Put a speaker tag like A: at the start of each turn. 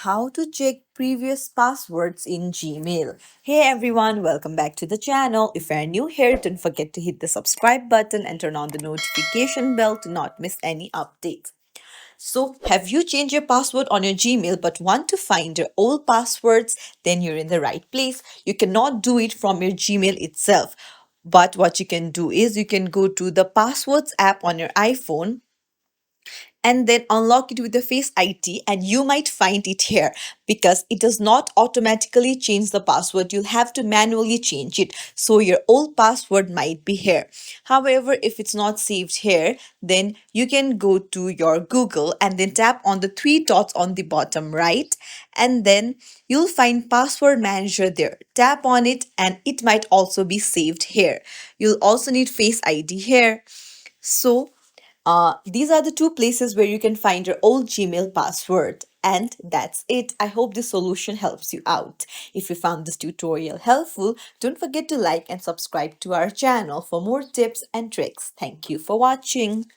A: how to check previous passwords in Gmail. Hey everyone, welcome back to the channel. If you're new here, don't forget to hit the subscribe button and turn on the notification bell to not miss any updates. So, have you changed your password on your Gmail but want to find your old passwords? Then you're in the right place. You cannot do it from your Gmail itself. But what you can do is you can go to the Passwords app on your iPhone and then unlock it with the Face ID, and you might find it here because it does not automatically change the password. You'll have to manually change it. So your old password might be here. However, if it's not saved here, then you can go to your Google and then tap on the three dots on the bottom right, and then you'll find password manager there. Tap on it and it might also be saved here. You'll also need Face ID here. So these are the two places where you can find your old Gmail password. And that's it. I hope this solution helps you out. If you found this tutorial helpful, don't forget to like and subscribe to our channel for more tips and tricks. Thank you for watching.